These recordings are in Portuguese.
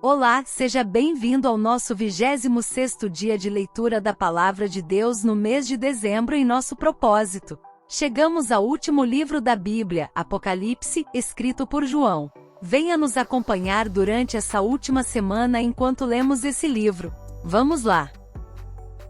Olá, seja bem-vindo ao nosso 26º dia de leitura da Palavra de Deus no mês de dezembro em nosso propósito. Chegamos ao último livro da Bíblia, Apocalipse, escrito por João. Venha nos acompanhar durante essa última semana enquanto lemos esse livro. Vamos lá!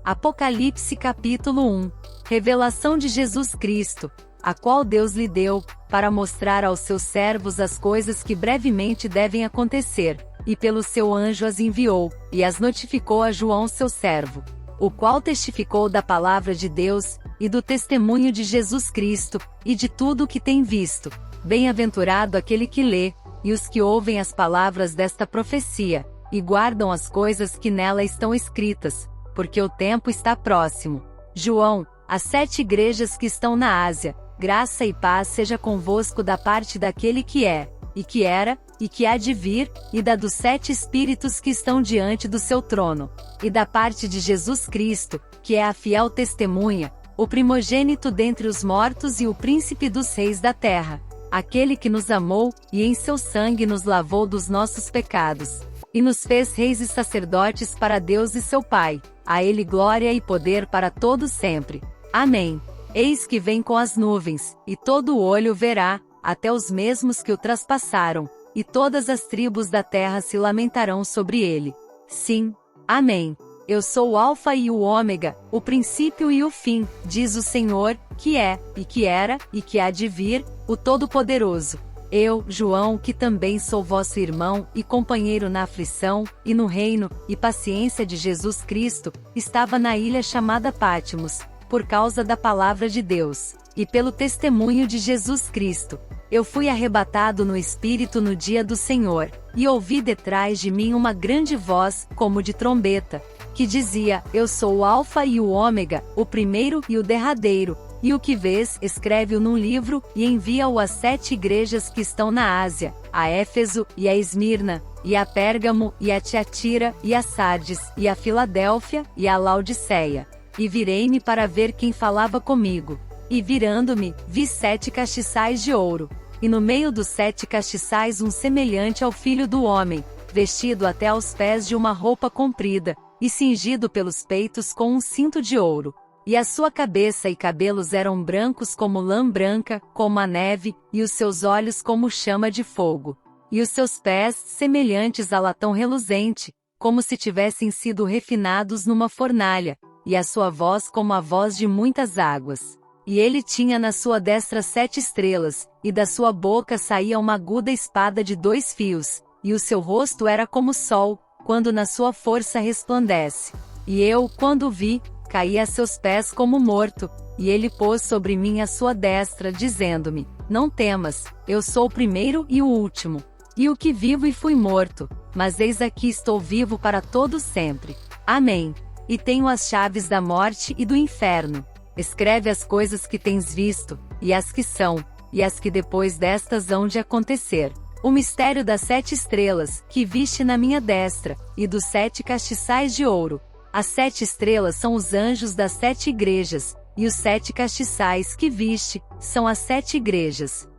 Apocalipse capítulo 1. Revelação de Jesus Cristo, a qual Deus lhe deu, para mostrar aos seus servos as coisas que brevemente devem acontecer. E pelo seu anjo as enviou, e as notificou a João seu servo, o qual testificou da palavra de Deus, e do testemunho de Jesus Cristo, e de tudo o que tem visto. Bem-aventurado aquele que lê, e os que ouvem as palavras desta profecia, e guardam as coisas que nela estão escritas, porque o tempo está próximo. João, as 7 igrejas que estão na Ásia, graça e paz seja convosco da parte daquele que é, e que era, e que há de vir, e da dos 7 Espíritos que estão diante do seu trono, e da parte de Jesus Cristo, que é a fiel testemunha, o primogênito dentre os mortos e o príncipe dos reis da terra, aquele que nos amou, e em seu sangue nos lavou dos nossos pecados, e nos fez reis e sacerdotes para Deus e seu Pai, a ele glória e poder para todos sempre. Amém. Eis que vem com as nuvens, e todo o olho verá, até os mesmos que o traspassaram, e todas as tribos da terra se lamentarão sobre ele. Sim. Amém. Eu sou o Alfa e o Ômega, o princípio e o fim, diz o Senhor, que é, e que era, e que há de vir, o Todo-Poderoso. Eu, João, que também sou vosso irmão e companheiro na aflição, e no reino, e paciência de Jesus Cristo, estava na ilha chamada Patmos, por causa da palavra de Deus, e pelo testemunho de Jesus Cristo. Eu fui arrebatado no Espírito no dia do Senhor, e ouvi detrás de mim uma grande voz, como de trombeta, que dizia: Eu sou o Alfa e o Ômega, o primeiro e o derradeiro, e o que vês, escreve-o num livro, e envia-o às 7 igrejas que estão na Ásia, a Éfeso, e a Esmirna, e a Pérgamo, e a Tiatira, e a Sardes, e a Filadélfia, e a Laodiceia. E virei-me para ver quem falava comigo. E virando-me, vi 7 castiçais de ouro. E no meio dos 7 castiçais um semelhante ao Filho do Homem, vestido até aos pés de uma roupa comprida, e cingido pelos peitos com um cinto de ouro. E a sua cabeça e cabelos eram brancos como lã branca, como a neve, e os seus olhos como chama de fogo. E os seus pés semelhantes a latão reluzente, como se tivessem sido refinados numa fornalha, e a sua voz como a voz de muitas águas. E ele tinha na sua destra 7 estrelas, e da sua boca saía uma aguda espada de 2 fios, e o seu rosto era como o sol, quando na sua força resplandece. E eu, quando o vi, caí a seus pés como morto, e ele pôs sobre mim a sua destra, dizendo-me: Não temas, eu sou o primeiro e o último, e o que vivo e fui morto, mas eis aqui estou vivo para todo sempre. Amém. E tenho as chaves da morte e do inferno. Escreve as coisas que tens visto, e as que são, e as que depois destas hão de acontecer. O mistério das 7 estrelas, que viste na minha destra, e dos 7 castiçais de ouro. As 7 estrelas são os anjos das 7 igrejas, e os 7 castiçais que viste, são as 7 igrejas.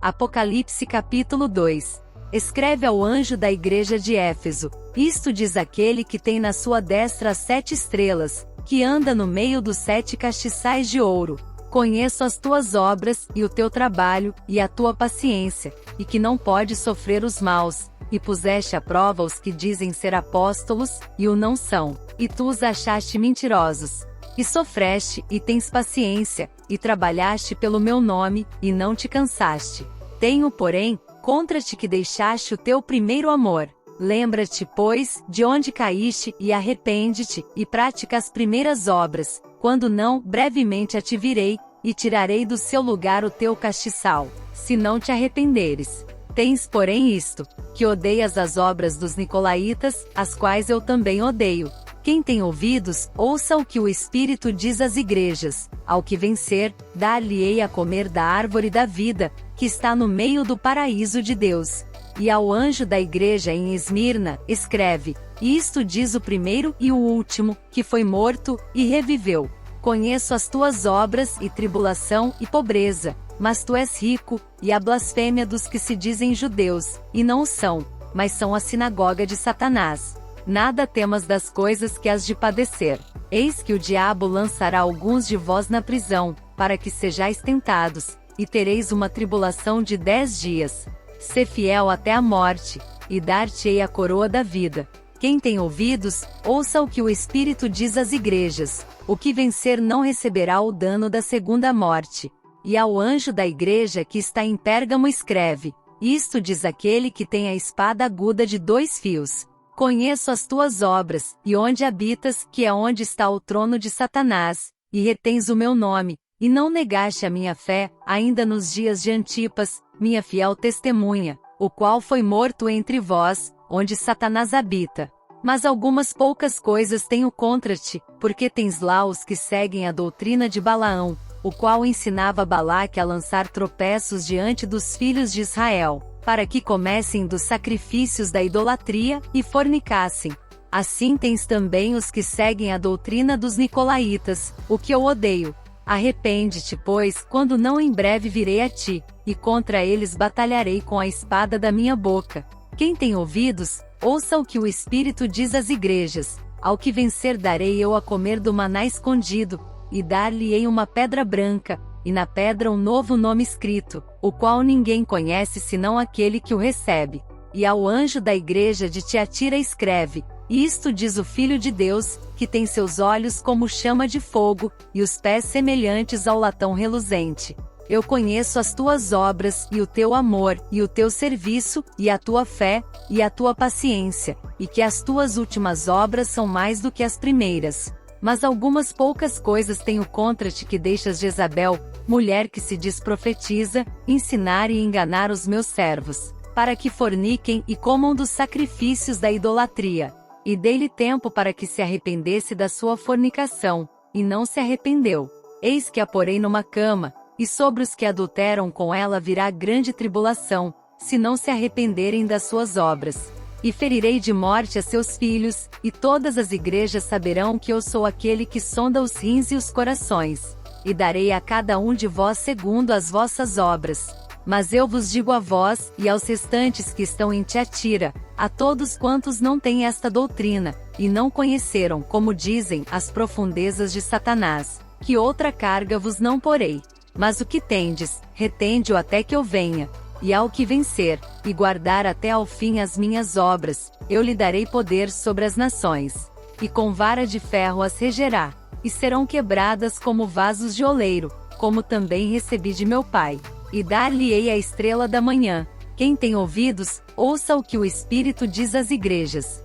Apocalipse capítulo 2. Escreve ao anjo da igreja de Éfeso: Isto diz aquele que tem na sua destra as 7 estrelas, que anda no meio dos 7 castiçais de ouro. Conheço as tuas obras, e o teu trabalho, e a tua paciência, e que não podes sofrer os maus, e puseste à prova os que dizem ser apóstolos, e o não são, e tu os achaste mentirosos. E sofreste, e tens paciência, e trabalhaste pelo meu nome, e não te cansaste. Tenho, porém, contra ti que deixaste o teu primeiro amor. Lembra-te, pois, de onde caíste, e arrepende-te, e pratica as primeiras obras, quando não, brevemente a te virei, e tirarei do seu lugar o teu castiçal, se não te arrependeres. Tens, porém, isto, que odeias as obras dos nicolaítas, as quais eu também odeio. Quem tem ouvidos, ouça o que o Espírito diz às igrejas: Ao que vencer, dar-lhe-ei a comer da árvore da vida, que está no meio do paraíso de Deus. E ao anjo da igreja em Esmirna, escreve: Isto diz o primeiro e o último, que foi morto, e reviveu. Conheço as tuas obras, e tribulação, e pobreza, mas tu és rico, e a blasfêmia dos que se dizem judeus, e não o são, mas são a sinagoga de Satanás. Nada temas das coisas que has de padecer. Eis que o diabo lançará alguns de vós na prisão, para que sejais tentados, e tereis uma tribulação de 10 dias. Sê fiel até a morte, e dar-te-ei a coroa da vida. Quem tem ouvidos, ouça o que o Espírito diz às igrejas. O que vencer não receberá o dano da segunda morte. E ao anjo da igreja que está em Pérgamo escreve: isto diz aquele que tem a espada aguda de 2 fios. Conheço as tuas obras, e onde habitas, que é onde está o trono de Satanás, e retens o meu nome, e não negaste a minha fé, ainda nos dias de Antipas, minha fiel testemunha, o qual foi morto entre vós, onde Satanás habita. Mas algumas poucas coisas tenho contra ti, porque tens lá os que seguem a doutrina de Balaão, o qual ensinava Balaque a lançar tropeços diante dos filhos de Israel, para que comessem dos sacrifícios da idolatria, e fornicassem. Assim tens também os que seguem a doutrina dos nicolaítas, o que eu odeio. Arrepende-te, pois, quando não em breve virei a ti, e contra eles batalharei com a espada da minha boca. Quem tem ouvidos, ouça o que o Espírito diz às igrejas. Ao que vencer darei eu a comer do maná escondido, e dar-lhe-ei uma pedra branca, e na pedra um novo nome escrito, o qual ninguém conhece senão aquele que o recebe. E ao anjo da igreja de Tiatira escreve: isto diz o Filho de Deus, que tem seus olhos como chama de fogo, e os pés semelhantes ao latão reluzente. Eu conheço as tuas obras, e o teu amor, e o teu serviço, e a tua fé, e a tua paciência, e que as tuas últimas obras são mais do que as primeiras. Mas algumas poucas coisas tenho contra ti, que deixas Jezabel, mulher que se diz profetiza, ensinar e enganar os meus servos, para que forniquem e comam dos sacrifícios da idolatria. E dei-lhe tempo para que se arrependesse da sua fornicação, e não se arrependeu. Eis que a porei numa cama, e sobre os que adulteram com ela virá grande tribulação, se não se arrependerem das suas obras. E ferirei de morte a seus filhos, e todas as igrejas saberão que eu sou aquele que sonda os rins e os corações. E darei a cada um de vós segundo as vossas obras. Mas eu vos digo a vós, e aos restantes que estão em Tiatira, a todos quantos não têm esta doutrina, e não conheceram, como dizem, as profundezas de Satanás, que outra carga vos não porei. Mas o que tendes, retende-o até que eu venha. E ao que vencer, e guardar até ao fim as minhas obras, eu lhe darei poder sobre as nações. E com vara de ferro as regerá, e serão quebradas como vasos de oleiro, como também recebi de meu Pai. E dar-lhe-ei a estrela da manhã. Quem tem ouvidos, ouça o que o Espírito diz às igrejas.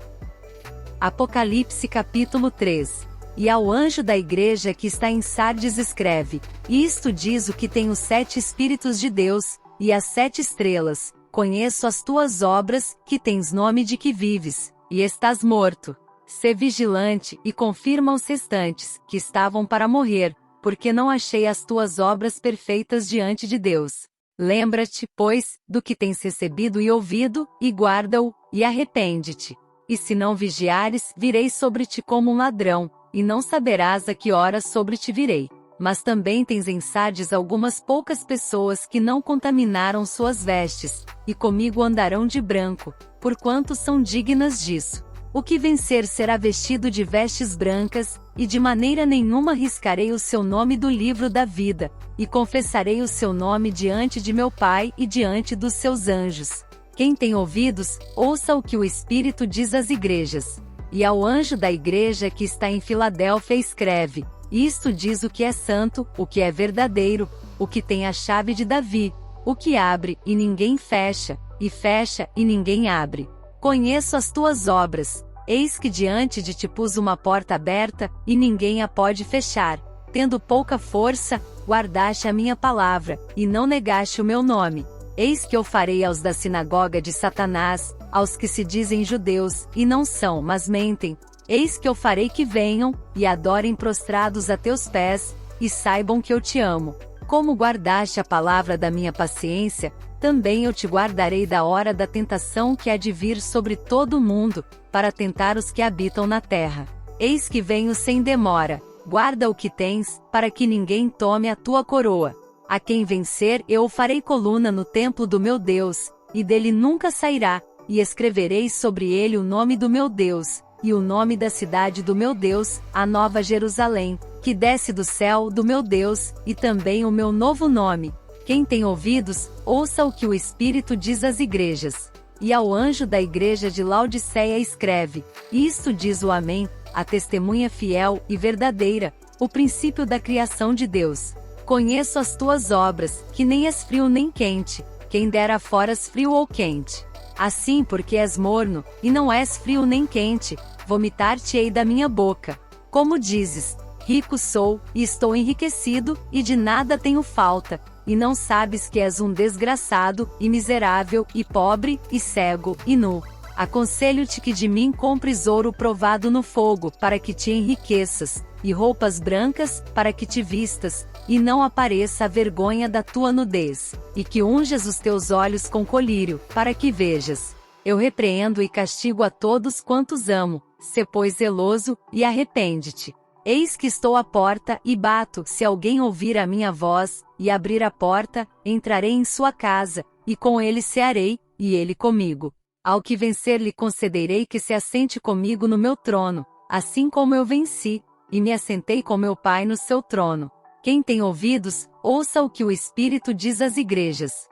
Apocalipse capítulo 3. E ao anjo da igreja que está em Sardes escreve: isto diz o que tem os 7 Espíritos de Deus, e as 7 estrelas. Conheço as tuas obras, que tens nome de que vives, e estás morto. Sê vigilante, e confirma os restantes, que estavam para morrer, porque não achei as tuas obras perfeitas diante de Deus. Lembra-te, pois, do que tens recebido e ouvido, e guarda-o, e arrepende-te. E se não vigiares, virei sobre ti como um ladrão, e não saberás a que hora sobre ti virei. Mas também tens em Sardes algumas poucas pessoas que não contaminaram suas vestes, e comigo andarão de branco, porquanto são dignas disso. O que vencer será vestido de vestes brancas, e de maneira nenhuma riscarei o seu nome do livro da vida, e confessarei o seu nome diante de meu Pai e diante dos seus anjos. Quem tem ouvidos, ouça o que o Espírito diz às igrejas. E ao anjo da igreja que está em Filadélfia escreve: isto diz o que é santo, o que é verdadeiro, o que tem a chave de Davi, o que abre, e ninguém fecha, e fecha, e ninguém abre. Conheço as tuas obras, eis que diante de ti pus uma porta aberta, e ninguém a pode fechar. Tendo pouca força, guardaste a minha palavra, e não negaste o meu nome. Eis que eu farei aos da sinagoga de Satanás, aos que se dizem judeus, e não são, mas mentem, eis que eu farei que venham, e adorem prostrados a teus pés, e saibam que eu te amo. Como guardaste a palavra da minha paciência, também eu te guardarei da hora da tentação que há de vir sobre todo o mundo, para tentar os que habitam na terra. Eis que venho sem demora, guarda o que tens, para que ninguém tome a tua coroa. A quem vencer eu o farei coluna no templo do meu Deus, e dele nunca sairá, e escreverei sobre ele o nome do meu Deus, e o nome da cidade do meu Deus, a Nova Jerusalém, que desce do céu do meu Deus, e também o meu novo nome. Quem tem ouvidos, ouça o que o Espírito diz às igrejas. E ao anjo da igreja de Laodiceia escreve: Isto diz o Amém, a testemunha fiel e verdadeira, o princípio da criação de Deus. Conheço as tuas obras, que nem és frio nem quente, quem dera foras frio ou quente. Assim, porque és morno, e não és frio nem quente, vomitar-te-ei da minha boca. Como dizes, rico sou, e estou enriquecido, e de nada tenho falta, e não sabes que és um desgraçado, e miserável, e pobre, e cego, e nu. Aconselho-te que de mim compres ouro provado no fogo, para que te enriqueças, e roupas brancas, para que te vistas, e não apareça a vergonha da tua nudez, e que unjas os teus olhos com colírio, para que vejas. Eu repreendo e castigo a todos quantos amo, sê pois zeloso, e arrepende-te. Eis que estou à porta, e bato, se alguém ouvir a minha voz, e abrir a porta, entrarei em sua casa, e com ele cearei, e ele comigo. Ao que vencer lhe concederei que se assente comigo no meu trono, assim como eu venci, e me assentei com meu Pai no seu trono. Quem tem ouvidos, ouça o que o Espírito diz às igrejas.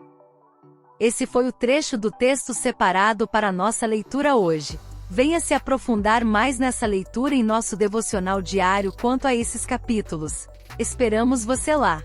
Esse foi o trecho do texto separado para nossa leitura hoje. Venha se aprofundar mais nessa leitura em nosso devocional diário quanto a esses capítulos. Esperamos você lá!